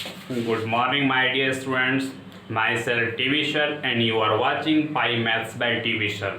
Good morning, my dear students. Myself TV Sir and you are watching Pi Maths by TV Sir.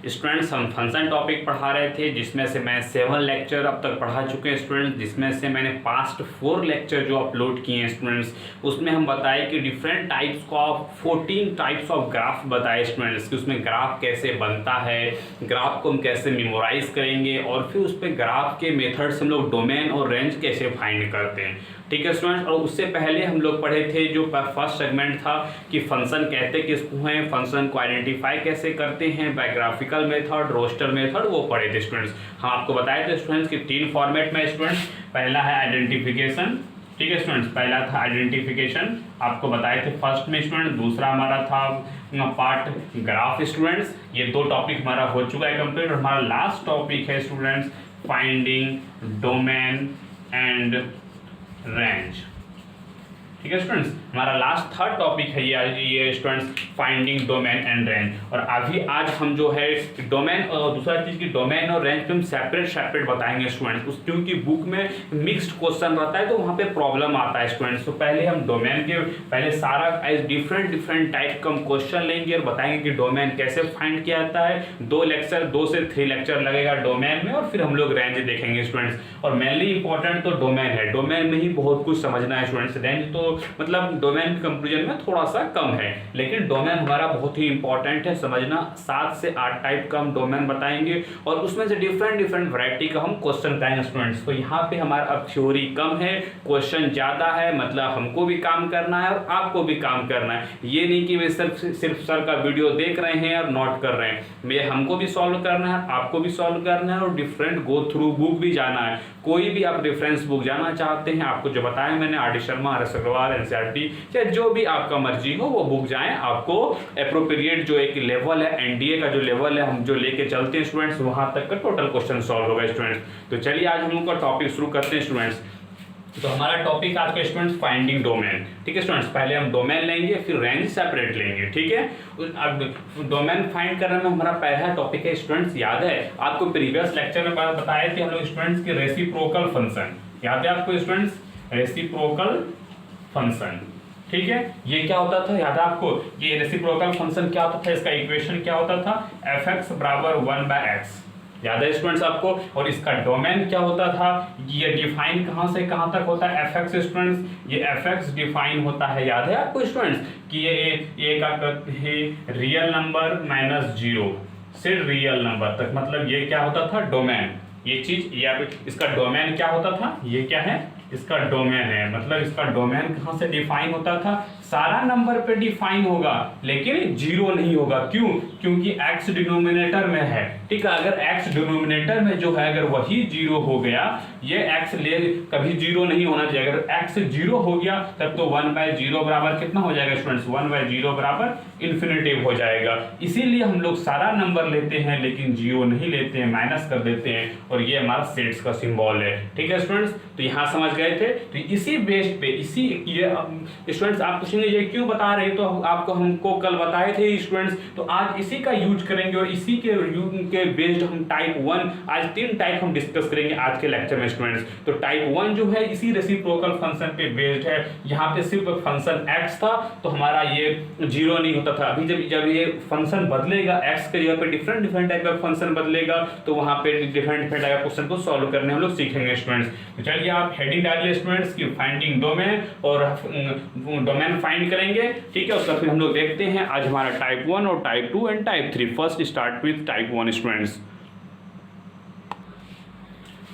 Students हम function topic पढ़ा रहे थे जिसमें से मैं 7 लेक्चर अब तक पढ़ा चुके हैं स्टूडेंट्स, जिसमें से मैंने पास्ट 4 लेक्चर जो अपलोड किए हैं स्टूडेंट्स, उसमें हम बताए कि different types of 14 types of graph बताए स्टूडेंट्स कि उसमें ग्राफ कैसे बनता है, ग्राफ को हम कैसे मेमोराइज करेंगे और फिर उस पर ग्राफ के मेथड से हम लोग डोमेन और रेंज कैसे फाइंड करते हैं। ठीक है स्टूडेंट्स, और उससे पहले हम लोग पढ़े थे जो फर्स्ट सेगमेंट था कि फंक्शन कहते किसको हैं, फंक्शन को आइडेंटिफाई कैसे करते हैं, by graphical method, roster method, वो पढ़े थे स्टूडेंट्स। हम आपको बताए थे स्टूडेंट्स कि 3 फॉर्मेट में स्टूडेंट्स, पहला है आइडेंटिफिकेशन। ठीक है स्टूडेंट्स, पहला था आइडेंटिफिकेशन, आपको बताए थे फर्स्ट में स्टूडेंट। दूसरा हमारा था पार्ट ग्राफ स्टूडेंट्स, ये 2 टॉपिक हमारा हो चुका है कंप्लीट। और हमारा लास्ट टॉपिक है students finding domain and range. ठीक है स्टूडेंट्स, हमारा लास्ट 3rd टॉपिक है ये students finding domain and range. और अभी आज हम जो है डोमेन और दूसरा चीज़ की डोमेन और रेंज पे हम सेपरेट बताएंगे स्टूडेंट्स, क्योंकि बुक में मिक्स्ड क्वेश्चन रहता है तो वहाँ पे प्रॉब्लम आता है स्टूडेंट्स। तो पहले हम डोमेन के पहले सारा एज डिफरेंट टाइप का हम क्वेश्चन लेंगे और बताएंगे कि डोमेन कैसे फाइंड किया जाता है। 2 से 3 लेक्चर लगेगा डोमेन में और फिर हम लोग रेंज देखेंगे स्टूडेंट्स। और मेनली इंपॉर्टेंट तो डोमेन है, डोमेन में ही बहुत कुछ समझना है स्टूडेंट्स। रेंज तो मतलब डोमेन के कंक्लूजन में थोड़ा सा कम है, लेकिन डोमेन हमारा बहुत ही इंपॉर्टेंट है समझना। 7 से 8 टाइप का हम डोमेन बताएंगे और उसमें से डिफरेंट वैरायटी का हम क्वेश्चन बताएंगे स्टूडेंट्स। तो यहाँ पे हमारा अब थ्योरी कम है, क्वेश्चन ज्यादा है, मतलब हमको भी काम करना है और आपको भी काम करना है। ये नहीं कि वे सिर्फ सर का वीडियो देख रहे हैं और नोट कर रहे हैं, मैं हमको भी सॉल्व करना है, आपको भी सॉल्व करना है और डिफरेंट गो थ्रू बुक भी जाना है। कोई भी आप रेफरेंस बुक जाना चाहते हैं, आपको जो बताया मैंने R D. Sharma, RS Agarwal, NCERT या जो भी आपका मर्जी हो वो बुक जाएं। आपको एप्रोप्रिएट जो एक लेवल है, NDA का जो लेवल है हम जो लेके चलते हैं स्टूडेंट्स, वहां तक का टोटल क्वेश्चन सॉल्व होगा स्टूडेंट्स। तो चलिए आज हम लोग का टॉपिक शुरू करते हैं स्टूडेंट्स। तो हमारा टॉपिक आज का स्टूडेंट्स फाइंडिंग डोमेन। ठीक है स्टूडेंट्स, पहले हम डोमेन लेंगे फिर रेंज सेपरेट लेंगे। ठीक है, अब डोमेन फाइंड करने में हमारा पहला टॉपिक है स्टूडेंट्स, याद है आपको प्रीवियस लेक्चर में बताए थे हम लोग स्टूडेंट्स की रेसिप्रोकल फंक्शन, याद है आपको स्टूडेंट्स रेसिप्रोकल फंक्शन। ठीक है, ये क्या होता था, याद है आपको ये रेसिप्रोकल फंक्शन क्या होता था, इसका इक्वेशन क्या होता था, fx बराबर 1/x, याद है स्टूडेंट्स आपको। और इसका डोमेन क्या होता था, ये डिफाइन कहां से कहां तक होता है fx स्टूडेंट्स, ये fx डिफाइन होता है, याद है आपको स्टूडेंट्स कि ये का है रियल नंबर -0 से रियल नंबर तक, मतलब ये क्या होता था डोमेन, ये चीज या इसका डोमेन क्या होता था, ये क्या है इसका डोमेन है, मतलब इसका डोमेन कहां से डिफाइन होता था, सारा नंबर पे डिफाइन होगा लेकिन 0 नहीं होगा। क्यों? क्योंकि x डिनोमिनेटर में है। ठीक है, अगर x डिनोमिनेटर में जो है अगर वही 0 हो गया, ये x ले कभी 0 नहीं होना चाहिए। अगर x 0 हो गया तब तो 1/0 बराबर कितना हो जाएगा स्टूडेंट्स, 1/0 बराबर इन्फिनिटिव हो जाएगा। इसीलिए हम लोग सारा नंबर लेते हैं लेकिन 0 नहीं लेते हैं, माइनस कर देते हैं, और ये हमारा सेट्स का सिंबल है। ठीक है स्टूडेंट्स, तो यहाँ समझ गए थे। तो इसी बेस पे इसी ये स्टूडेंट्स आप पूछेंगे ये क्यों बता रहे, तो आपको हमको कल बताए थे स्टूडेंट्स, तो आज इसी का यूज करेंगे और इसी के बेस्ड हम टाइप 1 आज 3 टाइप हम डिस्कस करेंगे आज के लेक्चर में स्टूडेंट्स। तो टाइप 1 जो है इसी रेसिप्रोकल फंक्शन पे बेस्ड है, यहाँ पे सिर्फ फंक्शन x था तो हमारा ये 0 नहीं होता था। अभी जब ये फंक्शन बदलेगा, x के जगह पे डिफरेंट टाइप का फंक्शन बदलेगा, तो वहां पे डिफरेंट टाइप का क्वेश्चन को सॉल्व करने हम लोग सीखेंगे स्टूडेंट्स। तो चलिए आप हेडिंग डालिए स्टूडेंट्स की फाइंडिंग डोमेन और डोमेन फाइंड करेंगे। ठीक है, उसका फिर हम लोग देखते हैं आज हमारा टाइप 1 और type 2 and type 3। First start with type 1 students.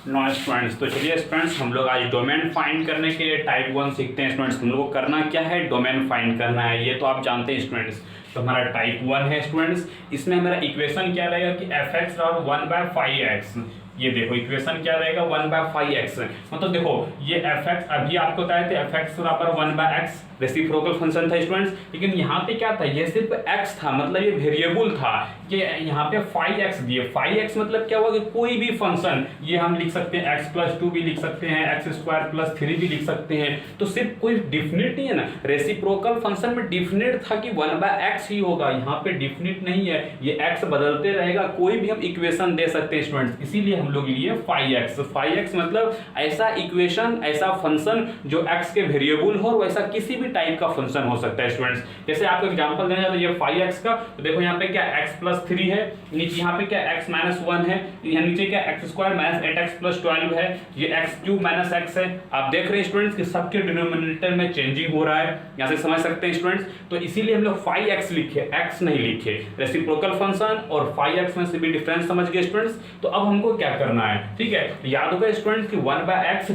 No students, तो चलिए स्टूडेंट्स हम लोग आज डोमेन फाइंड करने के लिए टाइप 1 सीखते हैं स्टूडेंट्स। हम लोग को करना क्या है, डोमेन फाइंड करना है, ये तो आप जानते हैं स्टूडेंट्स। तो हमारा टाइप 1 है स्टूडेंट्स, इसमें हमारा इक्वेशन क्या रहेगा कि fx और 1/5x, ये देखो इक्वेशन क्या रहेगा 1/5x, मतलब देखो ये fx अभी आपको बताया थे fx बराबर 1/x रेसिप्रोकल फंक्शन था स्टूडेंट्स, लेकिन यहाँ पे क्या था, ये सिर्फ x था, मतलब ये वेरिएबल था, कि यहाँ पे 5x दिए, 5x मतलब क्या हुआ कि कोई भी फंक्शन, ये हम लिख सकते हैं x+2 भी लिख सकते हैं, x2+3 भी लिख सकते हैं, तो सिर्फ कोई डिफिनिट नहीं है ना, रेसिप्रोकल फंक्शन में डिफिनिट था कि 1/x ही होगा, यहाँ पे डिफिनिट नहीं है, ये x बदलते रहेगा, कोई भी हम इक्वेशन दे सकते हैं स्टूडेंट्स, इसीलिए हम लोग लिए 5x। 5x मतलब ऐसा इक्वेशन, ऐसा फंक्शन जो x के वेरिएबल हो, और वैसा किसी भी टाइप का फंक्शन हो सकता है स्टूडेंट्स। जैसे आपको एग्जांपल देना है तो ये 5x का, तो देखो यहाँ पे क्या x+3 है, नीचे यहाँ पे क्या x-1 है, यहाँ नीचे क्या x² - 8x+12 है, ये x³ - x है। आप देख रहे हैं स्टूडेंट्स कि सबके डिनोमिनेटर में चेंजिंग हो रहा है, यहाँ से समझ सकते हैं स्टूडेंट्स। तो इसीलिए हम लोग 5x लिखे, x नहीं लिखे, रेसिप्रोकल फंक्शन और 5x में से भी डिफरेंस समझ गए स्टूडेंट्स। तो अब हमको क्या करना है, ठीक है, याद होगा स्टूडेंट्स कि 1/x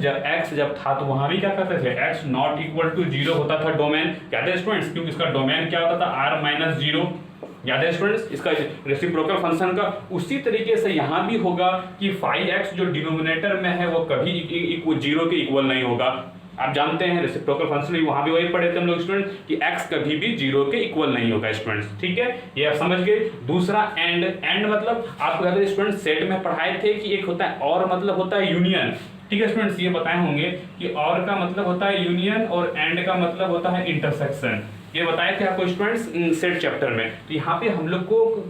जब था तो वहां भी क्या करते थे, x ≠ 0 होता था डोमेन, याद है स्टूडेंट्स, क्योंकि इसका डोमेन क्या होता था r-0, याद है स्टूडेंट्स इसका रेसिप्रोकल फंक्शन का। उसी तरीके से यहाँ भी होगा कि 5x जो डिनोमिनेटर में है वो कभी 0 के इक्वल नहीं होगा। आप जानते हैं रेसिप्रोकल फंक्शन में वहां भी वही पढ़े थे हम लोग स्टूडेंट कि x कभी भी 0 के इक्वल नहीं होगा स्टूडेंट्स, ठीक है, ये आप समझ गए। दूसरा एंड, एंड मतलब आपको याद है स्टूडेंट सेट में पढ़ाए थे कि एक होता है और मतलब होता है यूनियन, ठीक है स्टूडेंट्स, ये बताए होंगे कि और का मतलब होता है यूनियन और एंड का मतलब होता है इंटरसेक्शन, ये बताए थे आपको स्टूडेंट्स सेट चैप्टर में। तो यहाँ पे हम लोग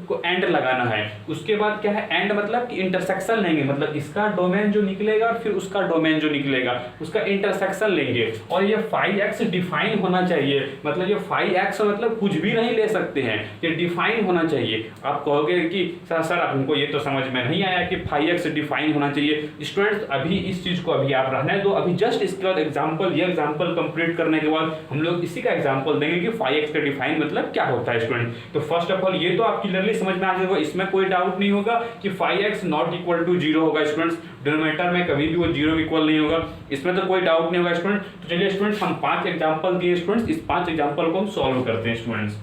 को एंड लगाना है, उसके बाद क्या है, एंड मतलब कि इंटरसेक्शन लेंगे, मतलब इसका डोमेन जो निकलेगा और फिर उसका डोमेन जो निकलेगा उसका इंटरसेक्शन लेंगे, और ये 5x डिफाइन होना चाहिए, मतलब ये 5x मतलब कुछ भी नहीं ले सकते हैं, ये डिफाइन होना चाहिए। आप कहोगे कि सर हमको ये तो समझ में नहीं आया कि 5x डिफाइन होना चाहिए। स्टूडेंट्स अभी इस चीज को अभी आप रहने दो, अभी जस्ट इसके बाद एग्जाम्पल, ये एग्जाम्पल कंप्लीट करने के बाद हम लोग इसी का एग्जाम्पल देंगे 5x का डिफाइन मतलब क्या होता है स्टूडेंट। तो फर्स्ट ऑफ ऑल ये तो आप क्लियरली समझ में आ जाएगा, इसमें कोई डाउट नहीं होगा कि 5x ≠ 0 होगा स्टूडेंट्स, डिनोमिनेटर में कभी भी वो 0 इक्वल नहीं होगा, इसमें तो कोई डाउट नहीं होगा स्टूडेंट। तो चलिए स्टूडेंट्स हम 5 एग्जांपल दिए स्टूडेंट्स, इस 5 एग्जांपल को हम सॉल्व करते हैं स्टूडेंट्स।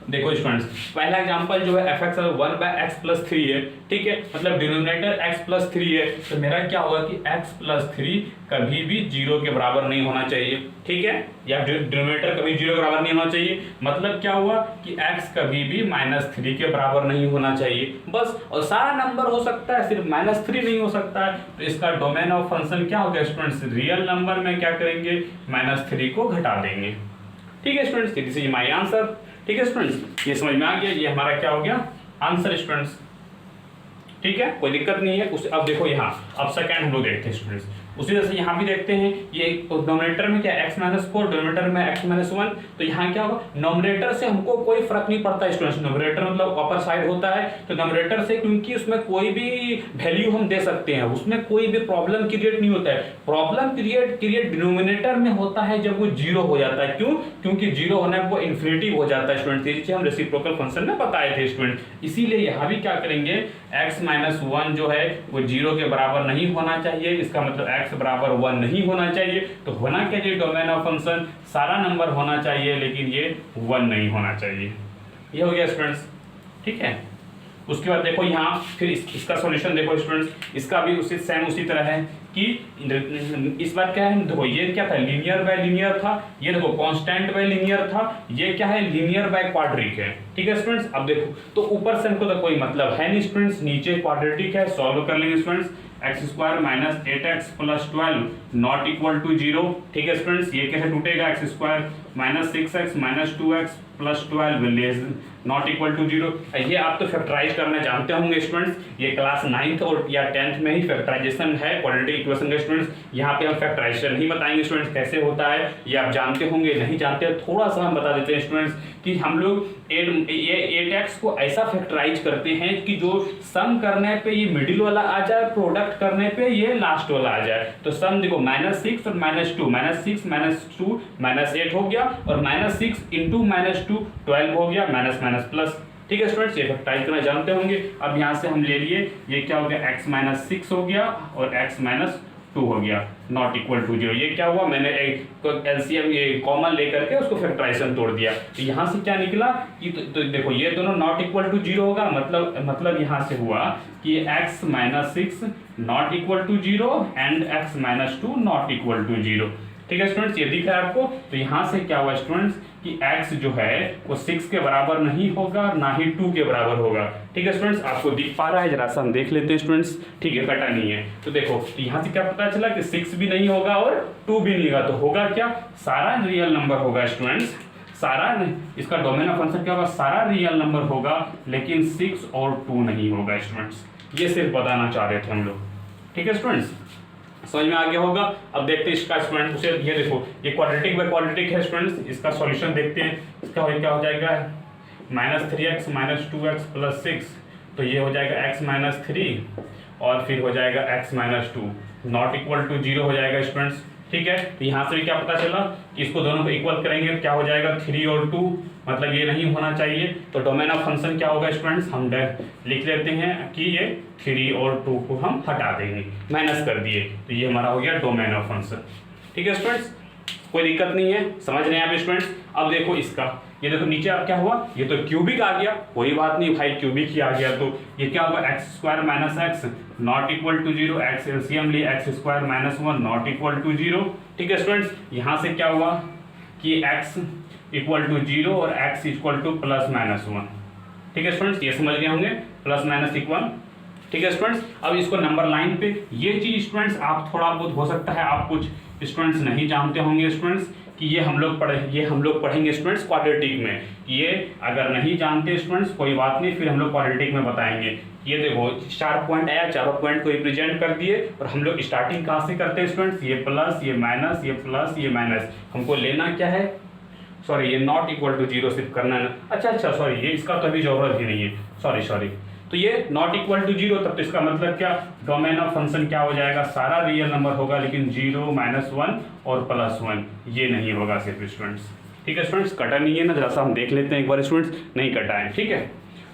देखो स्टूडेंट्स पहला एग्जांपल जो है fx 1/x+3 है, ठीक है, मतलब डिनोमिनेटर x+3 है, तो मेरा क्या होगा कि x+3 कभी भी 0 के बराबर नहीं होना चाहिए, ठीक है, या डिनोमिनेटर कभी 0 के बराबर नहीं होना चाहिए, मतलब क्या हुआ कि x कभी भी -3 के बराबर नहीं होना चाहिए बस, और सारा नंबर हो सकता है, सिर्फ -3 नहीं हो सकता है। तो इसका डोमेन ऑफ फंक्शन क्या होगा स्टूडेंट्स, रियल नंबर में क्या करेंगे, -3 को घटा देंगे, ठीक है students, this is my answer, ठीक है स्टूडेंट्स, ये समझ में आ गया, ये हमारा क्या हो गया आंसर स्टूडेंट्स, ठीक है, कोई दिक्कत नहीं है। अब देखो यहाँ, अब सेकंड हम लोग देखते हैं स्टूडेंट्स, उसी तरह से यहाँ भी देखते हैं, ये डिनोमिनेटर में क्या x-4, डिनोमिनेटर में x-1, तो यहाँ क्या होगा, नोमिनेटर से हमको कोई फर्क नहीं पड़ता स्टूडेंट्स, नोमिनेटर मतलब अपर साइड होता है, तो नोमिनेटर से क्योंकि उसमें कोई भी वैल्यू हम दे सकते हैं, उसमें कोई भी प्रॉब्लम क्रिएट नहीं होता है, प्रॉब्लम क्रिएट डिनोमिनेटर में होता है जब वो 0 हो जाता है, क्यों, क्योंकि 0 होने पर वो इन्फिनिटी हो जाता है स्टूडेंट, जिसे हम रेसिप्रोकल फंक्शन में बताए थे स्टूडेंट। इसीलिए यहाँ भी क्या करेंगे, x-1 जो है वो 0 के बराबर नहीं होना चाहिए, इसका मतलब x बराबर 1 नहीं होना चाहिए, तो होना क्या चाहिए, डोमेन ऑफ फंक्शन सारा नंबर होना चाहिए लेकिन ये 1 नहीं होना चाहिए, ये हो गया स्टूडेंट्स, ठीक है। उसके बाद देखो यहाँ फिर इसका सॉल्यूशन देखो स्टूडेंट्स, इसका भी उसी सेम उसी तरह है कि इस बार क्या है, देखो ये क्या था, लीनियर बाय लीनियर था, ये देखो कांस्टेंट बाय लीनियर था, ये क्या है, लीनियर बाय क्वाड्रेटिक है, ठीक है स्टूडेंट्स। अब देखो तो ऊपर से हमको तो कोई मतलब है नहीं स्टूडेंट्स, नीचे क्वाड्रेटिक है, सॉल्व कर लेंगे स्टूडेंट्स, x² - 8x+12 ≠ 0, ठीक है स्टूडेंट्स, ये कैसे टूटेगा, x² - 6x - 2x+12 ≠ 0। ये आप तो फैक्टराइज करना जानते होंगे स्टूडेंट्स, ये क्लास 9th और या 10th में ही फैक्टराइजेशन है क्वाड्रेटिक इक्वेशन का स्टूडेंट्स, यहाँ पे हम फैक्टराइजेशन नहीं बताएंगे स्टूडेंट्स, कैसे होता है ये आप जानते होंगे, नहीं जानते थोड़ा सा हम बता देते हैं स्टूडेंट्स कि हम लोग ये 8x को ऐसा फैक्टराइज करते हैं कि जो सम करने पे ये मिडिल वाला आ जाए, प्रोडक्ट करने पे ये लास्ट वाला आ जाए। तो सम देखो -6 और -2, -6 - 2 -8 हो गया, और -6 × -2 12 हो गया, माइनस प्लस, ठीक है स्टूडेंट्स, ये फैक्टराइज करना जानते होंगे। अब यहाँ से हम ले लिए, ये क्या हो गया, x - 6 हो गया और x - 2 हो गया, ≠ 0। ये क्या हुआ, मैंने एक एलसीएम ये कॉमन लेकर के उसको फैक्टराइजेशन तोड़ दिया, तो यहाँ से क्या निकला कि तो देखो ये दोनों ≠ 0 होगा, मतलब यहाँ से हुआ कि x - 6 ≠ 0 एंड x - 2 ≠ 0। ठीक है स्टूडेंट्स, ये दिख रहा है आपको। तो यहाँ से क्या हुआ स्टूडेंट्स कि x जो है वो 6 के बराबर नहीं होगा ना ही 2 के बराबर होगा। ठीक है स्टूडेंट्स, आपको दिख पा रहा है, जरा सा हम देख लेते हैं स्टूडेंट्स। ठीक है, कटा नहीं है। तो देखो तो यहाँ से क्या पता चला कि 6 भी नहीं होगा और 2 भी नहीं होगा। तो होगा क्या, सारा रियल नंबर होगा स्टूडेंट्स, सारा इसका डोमेन ऑफ फंक्शन क्या होगा, सारा रियल नंबर होगा, लेकिन 6 और 2 नहीं होगा स्टूडेंट्स। ये सिर्फ बताना चाह रहे थे हम लोग। ठीक है स्टूडेंट्स, समझ में आ गया होगा। अब देखते हैं इसका स्टूडेंट उसे, ये देखो ये क्वाड्रेटिक बाय क्वाड्रेटिक है स्टूडेंट्स। इसका सॉल्यूशन देखते हैं, इसका क्या हो जाएगा, -3x - 2x + 6। तो ये हो जाएगा x - 3 और फिर हो जाएगा x - 2 नॉट इक्वल टू 0 हो जाएगा स्टूडेंट्स। ठीक है, तो यहाँ से भी क्या पता चला कि इसको दोनों को इक्वल करेंगे क्या हो जाएगा, 3 और 2, मतलब ये नहीं होना चाहिए। तो डोमेन ऑफ फंक्शन क्या होगा स्टूडेंट्स, हम लिख लेते हैं कि ये 3 और 2 को हम हटा देंगे, माइनस कर दिए। तो ये हमारा हो गया डोमेन ऑफ फंक्शन। ठीक है स्टूडेंट्स, कोई दिक्कत नहीं है, समझ रहे हैं आप स्टूडेंट्स। अब देखो इसका, ये देखो नीचे अब क्या हुआ, ये तो क्यूबिक आ गया, कोई बात नहीं भाई, क्यूबिक ही आ गया। तो ये क्या होगा, x² - x not equal to 0, x LCM लिए x² - 1 नॉट इक्वल टू 0। ठीक है स्टूडेंट्स, यहाँ से क्या हुआ कि x इक्वल टू 0 और x इक्वल टू +-1। ठीक है स्टूडेंट्स, ये समझ गए होंगे, +-1। ठीक है स्टूडेंट्स, अब इसको नंबर लाइन पे ये चीज स्टूडेंट्स आप थोड़ा बहुत हो सकता है आप कुछ स्टूडेंट्स नहीं जानते होंगे स्टूडेंट्स कि ये हम लोग पढ़ेंगे स्टूडेंट्स क्वाड्रेटिक में। ये अगर नहीं जानते स्टूडेंट्स कोई बात नहीं, फिर हम लोग क्वाड्रेटिक में बताएंगे। ये देखो 4 पॉइंट आया, चारों पॉइंट को रिप्रेजेंट कर दिए और हम लोग स्टार्टिंग कहाँ से करते हैं स्टूडेंट्स, ये प्लस, ये माइनस, ये प्लस, ये माइनस। हमको लेना क्या है, सॉरी ये नॉट इक्वल टू 0 सिर्फ करना है। अच्छा सॉरी, ये इसका तो अभी जरूरत ही नहीं है, सॉरी। तो ये नॉट इक्वल टू 0, तब तो इसका मतलब क्या, डोमेन ऑफ फंक्शन क्या हो जाएगा, सारा रियल नंबर होगा, लेकिन 0, -1 और +1 ये नहीं होगा सिर्फ स्टूडेंट्स। ठीक है स्टूडेंट्स, कटा नहीं है ना, जरा सा हम देख लेते हैं एक बार स्टूडेंट्स, नहीं कटा है। ठीक है,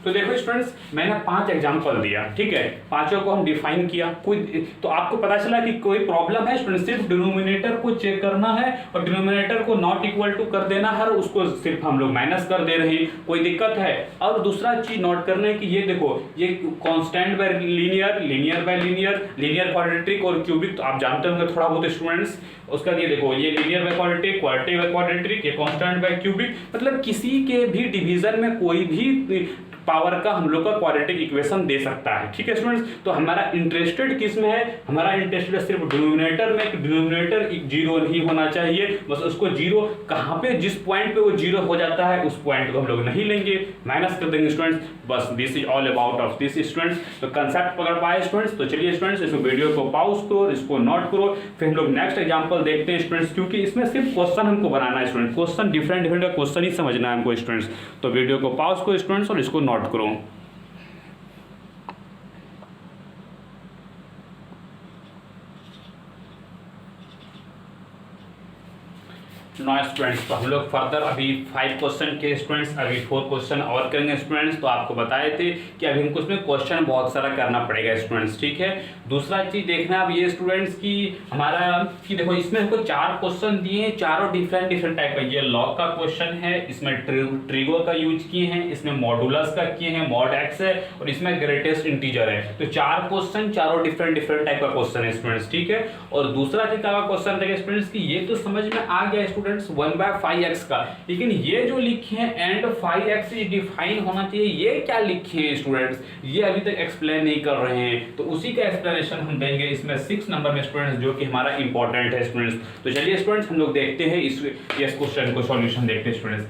तो देखो स्टूडेंट्स मैंने 5 एग्जांपल दिया। ठीक है, पांचों को हम डिफाइन किया। कोई तो आपको पता चला कि कोई प्रॉब्लम है स्टूडेंट्स, सिर्फ डिनोमिनेटर को चेक करना है और डिनोमिनेटर को नॉट इक्वल टू कर देना है, और उसको सिर्फ हम लोग माइनस कर दे रहे हैं, कोई दिक्कत है। और दूसरा चीज नोट करना है कि ये देखो ये constant bye linear, linear bye linear, linear quadratic और क्यूबिक तो आप जानते होंगे थोड़ा बहुत स्टूडेंट्स। उसका ये देखो ये linear by quadratic, quadratic by quadratic, ये कांस्टेंट बाय क्यूबिक, मतलब किसी के भी डिवीजन में कोई भी पावर का हम लोग का क्वाड्रेटिक इक्वेशन दे सकता है। ठीक है स्टूडेंट्स, तो हमारा इंटरेस्टेड किस में है, हमारा इंटरेस्टेड सिर्फ डिनोमिनेटर में। डिनोमिनेटर 0 नहीं होना चाहिए, बस उसको 0 कहाँ पे, जिस पॉइंट पे वो 0 हो जाता है उस पॉइंट को हम लोग नहीं लेंगे, माइनस कर देंगे स्टूडेंट्स। बस this is all about of this students. तो कंसेप्ट पकड़ पाए स्टूडेंट्स। तो चलिए स्टूडेंट्स इस वीडियो को पॉज करो, इसको नोट करो, फिर हम लोग नेक्स्ट एग्जांपल देखते हैं स्टूडेंट्स, क्योंकि इसमें सिर्फ क्वेश्चन हमको बनाना है स्टूडेंट्स, क्वेश्चन डिफरेंट का क्वेश्चन ही समझना है हमको स्टूडेंट्स। तो वीडियो को पॉज करो स्टूडेंट्स और इसको नोट करो। नो स्टूडेंट्स, तो हम लोग फर्दर अभी 5 क्वेश्चन के स्टूडेंट्स, अभी 4 क्वेश्चन और करेंगे स्टूडेंट्स। तो आपको बताए थे कि अभी हमको इसमें क्वेश्चन बहुत सारा करना पड़ेगा स्टूडेंट्स। ठीक है, दूसरा चीज देखना अब ये स्टूडेंट्स की हमारा कि देखो इसमें हमको 4 क्वेश्चन दिए हैं, चारों डिफरेंट टाइप का। ये लॉग का क्वेश्चन है, इसमें ट्रिगो का यूज किए हैं, इसमें मॉडुलस का किए हैं, मॉड एक्स है, और इसमें ग्रेटेस्ट इंटीजर है। तो 4 क्वेश्चन, चारों डिफरेंट टाइप का क्वेश्चन है स्टूडेंट्स। ठीक है, और दूसरा चीज का क्वेश्चन रहेगा स्टूडेंट्स की ये तो समझ में आ गया स्टूडेंट्स 1/5x का, लेकिन ये जो लिखे हैं एंड 5x डिफाइन होना चाहिए, ये क्या लिखे हैं स्टूडेंट्स, ये अभी तक एक्सप्लेन नहीं कर रहे हैं। तो उसी का एक्सप्लेनेशन हम देंगे इसमें 6 नंबर में स्टूडेंट्स, जो कि हमारा इंपॉर्टेंट है स्टूडेंट्स। तो चलिए स्टूडेंट्स हम लोग देखते हैं इस क्वेश्चन को सॉल्यूशन देखते हैं स्टूडेंट्स।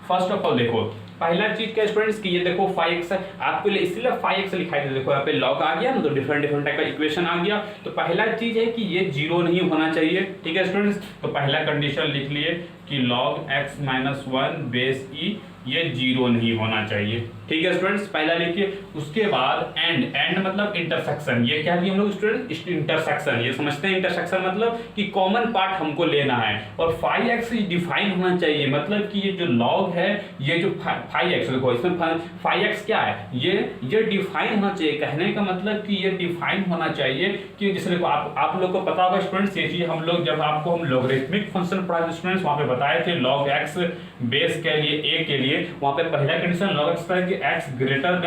फर्स्ट ऑफ ऑल देखो पहला चीज क्या स्टूडेंट्स की ये देखो 5x आपको इसलिए 5x लिखा है, देखो यहाँ पे लॉग आ गया ना, तो डिफरेंट टाइप का इक्वेशन आ गया। तो पहला चीज है कि ये 0 नहीं होना चाहिए। ठीक है स्टूडेंट्स, तो पहला कंडीशन लिख लिए कि log x - 1 बेस e ये 0 नहीं होना चाहिए। ठीक है स्टूडेंट्स, पहला लिखिए। उसके बाद एंड मतलब इंटरसेक्शन, ये क्या लिया हम लोग स्टूडेंट, इंटरसेक्शन। ये समझते हैं इंटरसेक्शन मतलब कि कॉमन पार्ट हमको लेना है, और 5x डिफाइन होना चाहिए, मतलब कि ये जो लॉग है, ये जो 5x देखो इसमें 5x क्या है, ये डिफाइन होना चाहिए। कहने का मतलब कि ये डिफाइन होना चाहिए कि जैसे देखो आप लोग को पता होगा स्टूडेंट्स, ये चीज हम लोग जब हम लोगरिथमिक फंक्शन पढ़ा स्टूडेंट्स वहां पे बताए थे log x बेस के लिए a के लिए, वहां पे पहला कंडीशन log x पर कि x ग्रेटर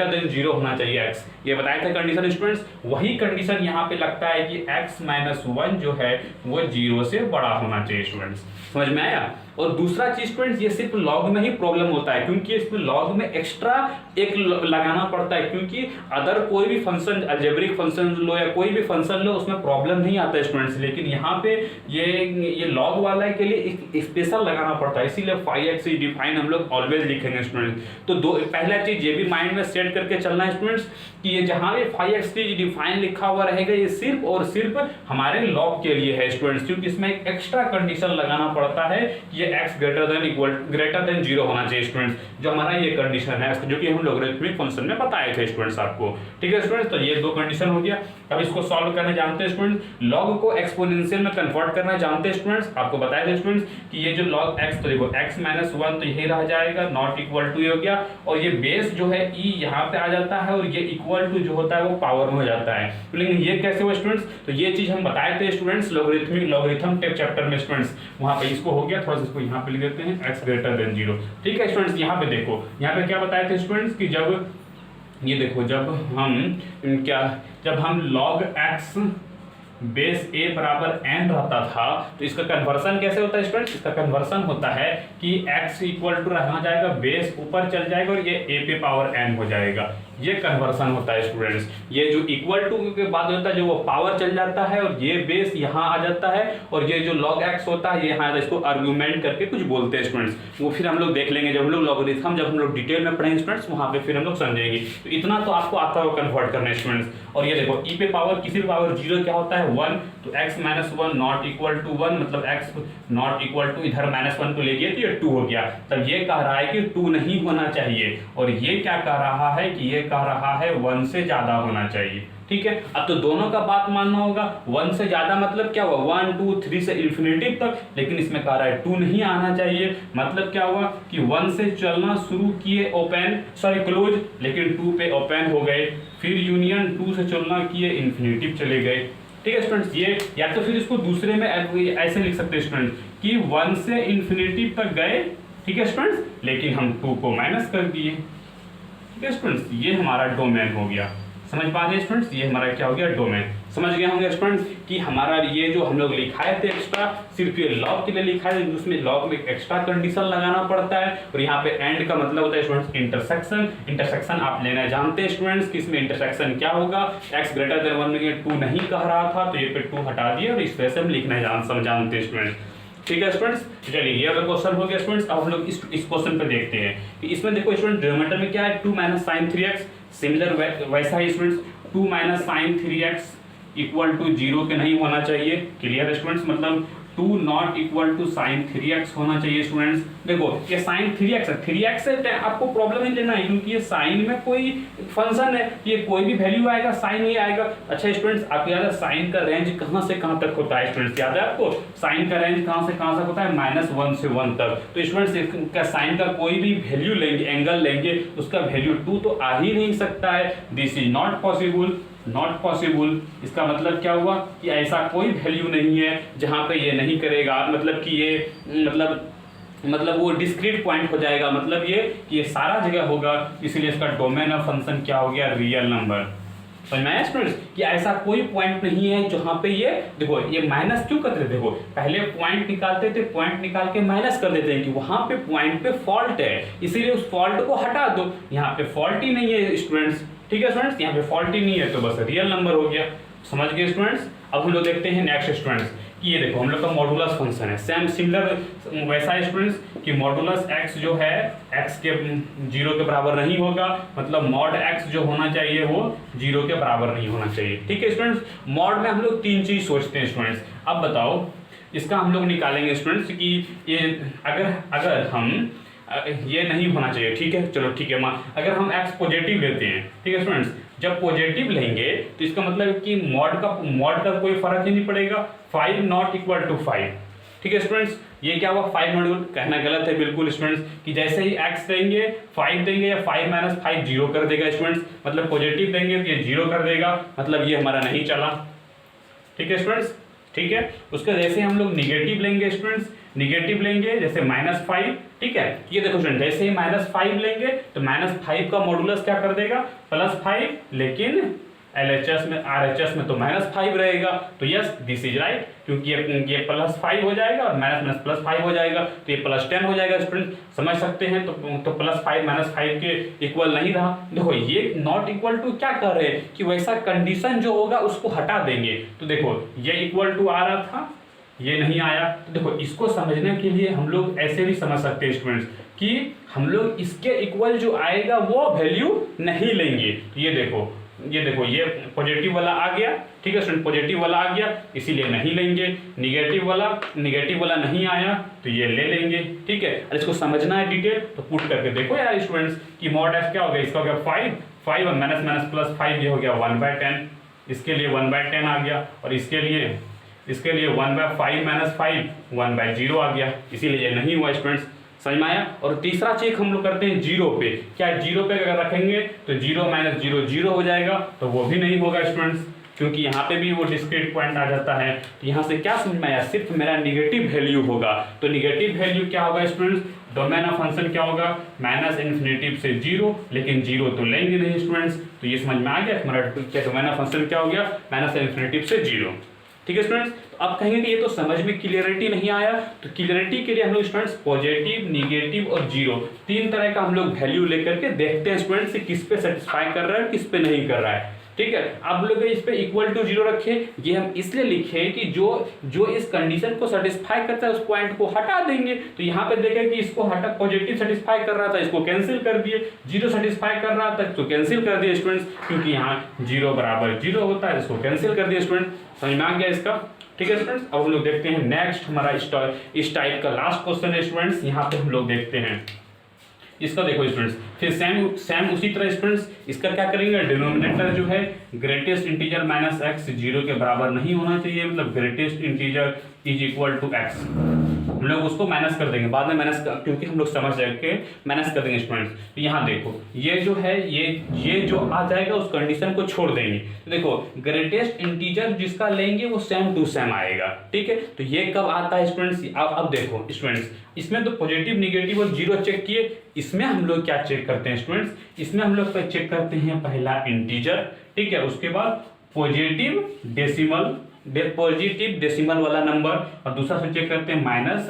देन 0 होना चाहिए x, ये बताए थे कंडीशन स्टूडेंट्स। वही कंडीशन यहाँ पे लगता है कि x माइनस 1 जो है वो 0 से बड़ा होना चाहिए स्टूडेंट्स, समझ में आया। और दूसरा चीज स्टूडेंट्स, ये सिर्फ लॉग में ही प्रॉब्लम होता है, क्योंकि इसमें लॉग में एक्स्ट्रा एक लगाना पड़ता है, क्योंकि अदर कोई भी फंक्शन, अलजेब्रिक फंक्शन लो या कोई भी फंक्शन लो, उसमें प्रॉब्लम नहीं आता है स्टूडेंट्स। लेकिन यहाँ पे ये लॉग वाला के लिए एक स्पेशल लगाना पड़ता है, इसीलिए फाई एक्स डिफाइन हम लोग ऑलवेज लिखेंगे स्टूडेंट्स। तो पहला चीज ये भी माइंड में सेट करके चलना है स्टूडेंट्स कि ये जहां भी फाई एक्स डिफाइन लिखा हुआ रहेगा, ये सिर्फ और सिर्फ हमारे लॉग के लिए है स्टूडेंट्स, क्योंकि इसमें एक एक्स्ट्रा कंडीशन लगाना पड़ता है कि ये x ग्रेटर देन 0 होना चाहिए स्टूडेंट्स, जो हमारा ये कंडीशन है, जो कि हम लॉगरिथमिक फंक्शन में बताए थे स्टूडेंट्स आपको, ठीक है स्टूडेंट्स। तो ये दो कंडीशन हो गया। अब इसको सॉल्व करना जानते हैं स्टूडेंट्स, लॉग को एक्सपोनेंशियल में कन्वर्ट करना जानते हैं स्टूडेंट्स। आपको बताया था स्टूडेंट्स कि ये जो लॉग x, तो देखो x माइनस 1 तो यही रह जाएगा, नॉट इक्वल टू हो गया, और ये बेस जो है e यहाँ पे आ जाता है, और ये इक्वल टू जो होता है वो पावर में हो जाता है। तो लेकिन ये कैसे हुआ स्टूडेंट्स, तो ये चीज हम बताए थे स्टूडेंट्स लॉगरिथम चैप्टर में स्टूडेंट्स, वहां पे इसको हो गया, थोड़ा सा इसको यहाँ पे लिख देते हैं x ग्रेटर देन 0, ठीक है स्टूडेंट्स। यहाँ पे देखो, यहाँ पे क्या बताए थे स्टूडेंट्स कि जब ये देखो जब हम log x बेस a बराबर n रहता था, तो इसका कन्वर्सन कैसे होता है स्टूडेंट्स, इसका कन्वर्सन होता है कि x इक्वल टू रहा जाएगा, बेस ऊपर चल जाएगा और ये a पे पावर n हो जाएगा, ये कन्वर्सन होता है स्टूडेंट्स। ये जो इक्वल टू के बाद होता है जो वो पावर चल जाता है, और ये बेस यहाँ आ जाता है, और ये जो log x होता है ये यहाँ इसको आर्गुमेंट करके कुछ बोलते हैं स्टूडेंट्स, वो फिर हम लोग देख लेंगे जब हम लोग लॉगरिथम जब हम लोग डिटेल में पढ़ेंगे स्टूडेंट्स, वहाँ पे फिर हम लोग समझेंगे। तो इतना तो आपको आता है कन्वर्ट करना स्टूडेंट्स। और ये देखो e पे पावर किसी भी पावर 0 क्या होता है 1, तो x minus 1 not equal to 1, मतलब x नॉट इक्वल टू इधर माइनस 1 को ले गया तो ये 2 हो गया। तब ये कह रहा है कि 2 नहीं होना चाहिए, और ये क्या कह रहा है कि ये कह रहा है 1 से ज्यादा होना चाहिए, ठीक है। अब तो दोनों का बात मानना होगा, 1 से ज्यादा मतलब क्या हुआ 1 2 3 से इन्फिनिटी तक, लेकिन इसमें कह रहा है 2 नहीं आना चाहिए, मतलब क्या हुआ कि 1 से चलना शुरू किए क्लोज, लेकिन 2 पे ओपन हो गए, फिर यूनियन 2 से चलना किए इन्फिनिटी चले गए, ठीक है स्टूडेंट्स। ये या तो फिर इसको दूसरे में ऐसे लिख सकते हैं स्टूडेंट्स कि 1 से इन्फिनिटी तक गए, ठीक है स्टूडेंट्स, लेकिन हम 2 को माइनस कर दिए, ठीक है स्टूडेंट्स। ये हमारा डोमेन हो गया, समझ पा रहे हैं स्टूडेंट्स, ये हमारा क्या हो गया डोमेन, समझ गए होंगे स्टूडेंट्स कि हमारा ये जो हम लोग लिखाए थे एक्स्ट्रा सिर्फ ये लॉग के लिए लिखा है, उसमें लॉग में एक्स्ट्रा कंडीशन लगाना पड़ता है, और यहाँ पे एंड का मतलब होता है स्टूडेंट्स इंटरसेक्शन। इंटरसेक्शन आप लेना जानते हैं स्टूडेंट्स कि इसमें इंटरसेक्शन क्या होगा, x ग्रेटर देन 1 में ये 2 नहीं कह रहा था, तो ये पे 2 हटा दिए, और इस तरह से हम लिखना जानते हैं स्टूडेंट्स, ठीक है स्टूडेंट्स। चलिए ये अगर क्वेश्चन हो गया स्टूडेंट्स, अब हम लोग इस क्वेश्चन पे देखते हैं कि इसमें देखो स्टूडेंट डिनोमिनेटर में क्या है 2 माइनस साइन 3x, सिमिलर वैसा ही students 2 minus sine 3x equal to 0 के नहीं होना चाहिए, क्लियर स्टूडेंट्स, मतलब 2 not equal to sign 3x होना चाहिए स्टूडेंट्स। देखो ये साइन 3x है, 3x से आपको प्रॉब्लम नहीं लेना है, क्योंकि ये साइन में कोई फंक्शन है, ये कोई भी वैल्यू आएगा साइन ही आएगा। अच्छा स्टूडेंट्स आपको याद है साइन का रेंज कहाँ से कहाँ तक होता है स्टूडेंट्स, याद है आपको साइन का रेंज कहाँ से कहाँ तक होता है -1 से 1 तक। तो स्टूडेंट्स का साइन का कोई भी वैल्यू लेंगे, एंगल लेंगे, उसका वैल्यू 2 तो आ ही नहीं सकता है, this is not possible, not possible. इसका मतलब क्या हुआ कि ऐसा कोई वैल्यू नहीं है जहां पे ये नहीं करेगा, मतलब कि ये मतलब वो डिस्क्रीट पॉइंट हो जाएगा, मतलब ये कि ये सारा जगह होगा, इसलिए इसका डोमेन ऑफ फंक्शन क्या हो गया रियल नंबर। समझ में आया स्टूडेंट्स कि ऐसा कोई पॉइंट नहीं है जहां पे ये देखो ये माइनस क्यों करते थे, देखो पहले पॉइंट निकालते थे, पॉइंट निकाल के माइनस कर देते हैं कि वहां पे पॉइंट पे फॉल्ट है, इसीलिए उस फॉल्ट को हटा दो। यहाँ पे फॉल्ट ही नहीं है स्टूडेंट्स, ठीक है स्टूडेंट्स, यहाँ पे फॉल्ट ही नहीं है, तो बस रियल नंबर हो गया। समझ गए स्टूडेंट्स। अब हम लोग देखते हैं नेक्स्ट स्टूडेंट्स, ये देखो हम लोग का मॉडुलस फंक्शन है, सेम सिमिलर वैसा है स्टूडेंट्स कि मॉडुलस x जो है x के 0 के बराबर नहीं होगा, मतलब मॉड x जो होना चाहिए वो 0 के बराबर नहीं होना चाहिए, ठीक है स्टूडेंट्स। मॉड में हम लोग 3 चीज सोचते हैं स्टूडेंट्स। अब बताओ इसका हम लोग निकालेंगे स्टूडेंट्स कि ये अगर हम ये नहीं होना चाहिए, ठीक है, चलो ठीक है माँ, अगर हम x पॉजिटिव लेते हैं, ठीक है स्टूडेंट्स, जब पॉजिटिव लेंगे तो इसका मतलब कि मॉड का कोई फर्क ही नहीं पड़ेगा, 5 नॉट इक्वल टू 5, ठीक है स्टूडेंट्स। ये क्या हुआ 5 नॉट, कहना गलत है बिल्कुल स्टूडेंट्स, कि जैसे ही x देंगे 5 देंगे या 5 माइनस 5 0 कर देगा स्टूडेंट्स, मतलब पॉजिटिव देंगे तो ये 0 कर देगा, मतलब ये हमारा नहीं चला, ठीक है स्टूडेंट्स। ठीक है। उसके जैसे हम लोग निगेटिव लेंगे स्टूडेंट्स, निगेटिव लेंगे जैसे -5, ठीक है। ये देखो स्टूडेंट, जैसे ही -5 लेंगे तो -5 का मॉडुलस क्या कर देगा, +5, लेकिन LHS में RHS में तो -5 रहेगा। तो यस दिस इज राइट, क्योंकि ये +5 हो जाएगा और माइनस +5 हो जाएगा, तो ये +10 हो जाएगा स्टूडेंट, समझ सकते हैं। तो +5 -5 के इक्वल नहीं रहा। देखो ये नॉट इक्वल टू क्या कर रहे हैं कि वैसा कंडीशन जो होगा उसको हटा देंगे। तो देखो ये इक्वल टू आ रहा था, ये नहीं आया। तो देखो इसको समझने के लिए हम लोग ऐसे भी समझ सकते हैं स्टूडेंट्स कि हम लोग इसके इक्वल जो आएगा वो वैल्यू नहीं लेंगे। तो ये देखो ये पॉजिटिव वाला आ गया, ठीक है स्टूडेंट, पॉजिटिव वाला आ गया इसीलिए नहीं लेंगे। निगेटिव वाला नहीं आया तो ये ले लेंगे, ठीक है। और इसको समझना है डिटेल तो पुट करके देखो यार स्टूडेंट्स कि मॉड f क्या हो गया, इसका हो गया 5 और माइनस +5 ये हो गया 1/10, इसके लिए 1/10 आ गया और इसके लिए 1/5 - 5 1/0 आ गया, इसीलिए ये नहीं हुआ स्टूडेंट्स, समझ में आया। और तीसरा चेक हम लोग करते हैं 0 पे। क्या 0 पे अगर रखेंगे तो 0 - 0 0 हो जाएगा, तो वो भी नहीं होगा स्टूडेंट्स, क्योंकि यहाँ पे भी वो डिस्क्रीट पॉइंट आ जाता है। तो यहाँ से क्या समझ में आया, सिर्फ मेरा निगेटिव वैल्यू होगा। तो निगेटिव वैल्यू क्या होगा स्टूडेंट्स, डोमेन ऑफ फंक्शन क्या होगा, -∞ से 0, लेकिन 0 तो लेंगे नहीं स्टूडेंट्स। तो ये समझ में आ गया हमारा क्या डोमेन ऑफ फंक्शन क्या हो गया, -∞ से 0, ठीक है स्टूडेंट्स। तो अब कहेंगे कि ये तो समझ में क्लियरिटी नहीं आया, तो क्लियरिटी के लिए हम लोग स्टूडेंट्स पॉजिटिव, निगेटिव और 0 तीन तरह का हम लोग वैल्यू लेकर के देखते हैं स्टूडेंट्स किस पे सेटिस्फाई कर रहा है किस पे नहीं कर रहा है, ठीक है। अब लोग इस पे इक्वल टू 0 रखे, ये हम इसलिए लिखे कि जो इस कंडीशन को सेटिस्फाई करता है उस पॉइंट को हटा देंगे। तो यहाँ पे देखें कि इसको हटा, पॉजिटिव सेटिस्फाई कर रहा था इसको कैंसिल कर दिए, 0 सेटिस्फाई कर रहा था तो कैंसिल कर दिए स्टूडेंट्स, क्योंकि यहाँ 0 = 0 होता है, इसको कैंसिल कर दिए स्टूडेंट, समझ में आ गया इसका, ठीक है स्टूडेंट्स। अब हम लोग देखते हैं नेक्स्ट हमारा इस टाइप का लास्ट क्वेश्चन है स्टूडेंट्स। यहाँ पे हम लोग देखते हैं इसका, देखो स्टूडेंट्स फिर सेम उसी तरह स्टूडेंट्स इसका क्या करेंगे, डिनोमिनेटर जो है ग्रेटेस्ट इंटीजर -x 0 के बराबर नहीं होना चाहिए, मतलब ग्रेटेस्ट इंटीजर = x, हम लोग उसको माइनस कर देंगे बाद में, क्योंकि हम लोग समझ जाएंगे माइनस कर देंगे स्टूडेंट्स। तो यहाँ देखो ये जो है ये जो आ जाएगा उस कंडीशन को छोड़ देंगे। तो देखो ग्रेटेस्ट इंटीजर जिसका लेंगे वो सेम टू सेम आएगा, ठीक है। तो ये कब आता है स्टूडेंट्स, अब देखो स्टूडेंट्स इसमें तो पॉजिटिव, निगेटिव और 0 चेक किए, इसमें हम लोग क्या चेक करते हैं स्टूडेंट्स, इसमें हम लोग चेक करते हैं पहला इंटीजर, ठीक है, उसके बाद पॉजिटिव डेसिमल वाला नंबर, और दूसरा से चेक करते हैं माइनस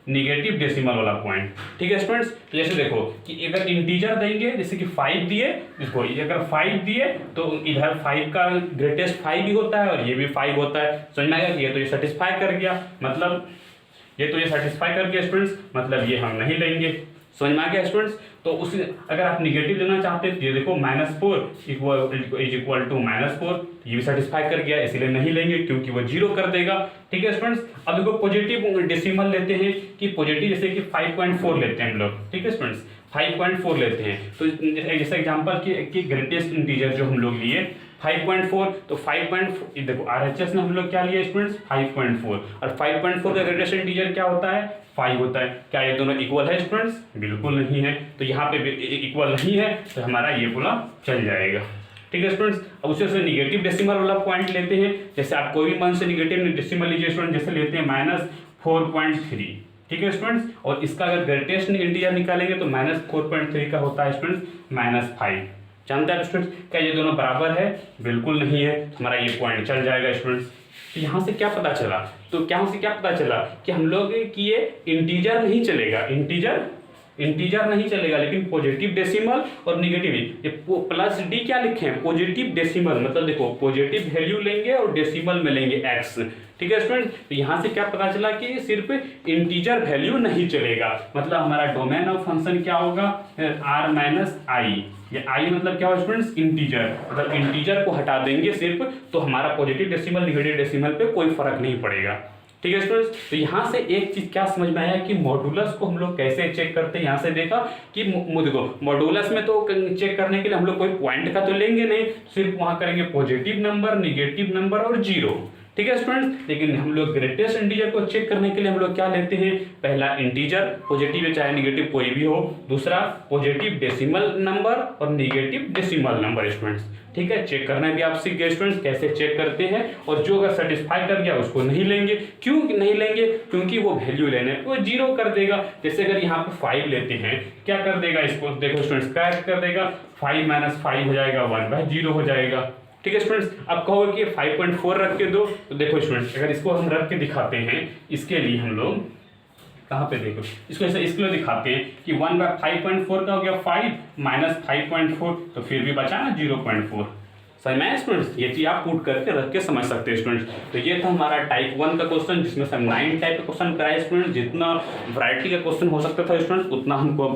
निगेटिव डेसिमल वाला पॉइंट, ठीक है स्टूडेंट्स। तो जैसे देखो कि अगर इंटीजर देंगे जैसे कि 5 दिए, इसको अगर 5 दिए तो इधर 5 का ग्रेटेस्ट 5 भी होता है और ये भी 5 होता है, समझ में आएगा कि ये तो ये सेटिस्फाई कर गया, मतलब ये सेटिस्फाई कर गया स्टूडेंट्स, मतलब ये हम नहीं लेंगे, समझ में आ गया स्टूडेंट्स। तो उस अगर आप निगेटिव लेना चाहते हैं तो ये देखो -4 = -4, ये भी सेटिस्फाई कर गया, इसीलिए नहीं लेंगे क्योंकि वो 0 कर देगा, ठीक है स्टूडेंट्स। अब देखो पॉजिटिव डेसिमल लेते हैं कि पॉजिटिव जैसे कि 5.4 लेते हैं हम लोग, ठीक है स्टूडेंट्स, 5.4 लेते हैं। तो जैसे एग्जांपल कि ग्रेटेस्ट इंटीजर जो हम लोग लिए 5.4, तो 5.4 देखो RHS में हम लोग क्या लिए स्टूडेंट्स 5.4, और 5.4 का ग्रेटेस्ट इंटीजर क्या होता है 5 होता है। क्या ये दोनों इक्वल है स्टूडेंट्स, बिल्कुल नहीं है, तो यहाँ पे इक्वल नहीं है तो हमारा ये बोला चल जाएगा, ठीक है स्टूडेंट्स। अब उसे से निगेटिव डेसिमल वाला पॉइंट लेते हैं, जैसे आप कोई भी मन से निगेटिव डेसिमल लीजिए स्टूडेंट, जैसे लेते हैं -4.3, ठीक है स्टूडेंट्स, और इसका अगर ग्रेटेस्ट इंटीजर निकालेंगे तो -4.3 का होता है स्टूडेंट्स -5, जानते हैं स्टूडेंट्स। क्या ये दोनों बराबर है, बिल्कुल नहीं है, हमारा ये पॉइंट चल जाएगा स्टूडेंट्स। तो यहाँ से क्या पता चला, कि हम लोग कि ये इंटीजर नहीं चलेगा, इंटीजर नहीं चलेगा, लेकिन पॉजिटिव डेसिमल और निगेटिव, ये +D क्या लिखे हैं पॉजिटिव डेसिमल, मतलब देखो पॉजिटिव वैल्यू लेंगे और डेसिमल में लेंगे x, ठीक है स्टूडेंट। तो यहाँ से क्या पता चला कि सिर्फ इंटीजर वैल्यू नहीं चलेगा, मतलब हमारा डोमेन ऑफ फंक्शन क्या होगा R - I, ये I मतलब क्या हो स्टूडेंट्स इंटीजर, मतलब इंटीजर को हटा देंगे सिर्फ, तो हमारा पॉजिटिव डेसिमल निगेटिव डेसिमल पे कोई फर्क नहीं पड़ेगा, ठीक है स्टूडेंट्स। तो यहाँ से एक चीज क्या समझ में आया कि मॉडुलस को हम लोग कैसे चेक करते हैं। यहाँ से देखा कि देखो मॉडुलस में तो चेक करने के लिए हम लोग कोई पॉइंट का तो लेंगे नहीं, सिर्फ वहां करेंगे पॉजिटिव नंबर, निगेटिव नंबर और 0, ठीक है स्टूडेंट्स। लेकिन हम लोग ग्रेटेस्ट इंटीजर को चेक करने के लिए हम लोग क्या लेते हैं, पहला इंटीजर पॉजिटिव या चाहे निगेटिव कोई भी हो, दूसरा पॉजिटिव डेसिमल नंबर और निगेटिव डेसिमल नंबर स्टूडेंट्स। ठीक है, चेक करना भी आप सीख गए स्टूडेंट्स कैसे चेक करते हैं, और जो अगर सेटिस्फाई कर गया उसको नहीं लेंगे। क्यों नहीं लेंगे, क्योंकि वो वैल्यू लेने को जीरो कर देगा। जैसे अगर यहाँ पे 5 लेते हैं, क्या कर देगा इसको, देखो स्टूडेंट्स क्या कर देगा, 5 - 5 हो जाएगा 1/0 हो जाएगा। ठीक है स्टूडेंट्स, अब कहोगे कि 5.4 रख के दो, तो देखो स्टूडेंट्स अगर इसको हम रख के दिखाते हैं, इसके लिए हम लोग कहाँ पे देखो इसको ऐसे इसके लिए दिखाते हैं कि 1/5.4 का हो गया 5 - 5.4, तो फिर भी बचा ना 0.4। समझ में स्टूडेंट्स, ये चीज आप पुट करके रख के समझ सकते हैं स्टूडेंट्स। तो ये था हमारा टाइप 1 का क्वेश्चन, जिसमें से हम 9 टाइप का क्वेश्चन कराए स्टूडेंट्स। जितना वैरायटी का क्वेश्चन हो सकता था स्टूडेंट्स उतना हमको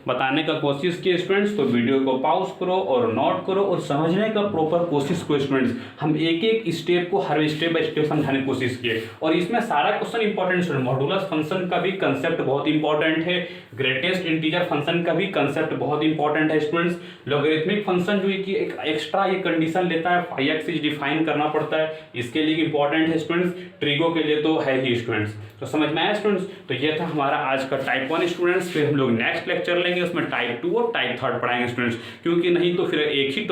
बताने का कोशिश किए स्टूडेंट्स। तो वीडियो को पॉज करो और नोट करो और समझने का प्रॉपर कोशिश करो स्टूडेंट्स। हम एक एक स्टेप को हर स्टेप बाय स्टेप समझाने की कोशिश किए, और इसमें सारा question important student. Modulus function का भी कंसेप्ट बहुत इंपॉर्टेंट है, ग्रेटेस्ट इंटीजर फंक्शन का भी कंसेप्ट बहुत इंपॉर्टेंट है स्टूडेंट्स। लॉगरिथमिक फंक्शन जो है कि एक एक्स्ट्रा ये कंडीशन लेता है, फाइव एक्सिस डिफाइन करना पड़ता है, इसके लिए इंपॉर्टेंट है स्टूडेंट्स। ट्रिगो के लिए तो है ही स्टूडेंट्स। तो समझ में आया स्टूडेंट्स। तो ये था हमारा आज का टाइप 1 स्टूडेंट्स। फिर हम लोग नेक्स्ट लेक्चर लेंगे, उसमें टाइप 2 और टाइप 3 पढ़ाएंगे स्टूडेंट्स, क्योंकि नहीं तो फिर एक ही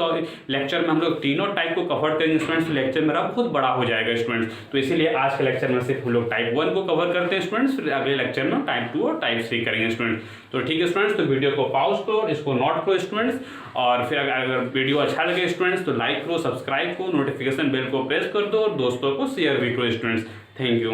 लेक्चर में हम लोग तीनों टाइप को कवर करेंगे स्टूडेंट्स। लेक्चर मेरा बहुत बड़ा हो जाएगा स्टूडेंट्स। तो इसीलिए आज के लेक्चर में सिर्फ हम लोग टाइप 1 को कवर करते हैं स्टूडेंट्स, फिर अगले लेक्चर में टाइप 2 और टाइप 3 करेंगे स्टूडेंट्स। तो ठीक है स्टूडेंट्स, तो वीडियो को पॉज करो, इसको नोट करो स्टूडेंट्स, और फिर अगर वीडियो अच्छा लगे स्टूडेंट्स तो लाइक करो, सब्सक्राइब करो, नोटिफिकेशन बेल को प्रेस कर दो और दोस्तों को शेयर भी करो स्टूडेंट्स। Thank you.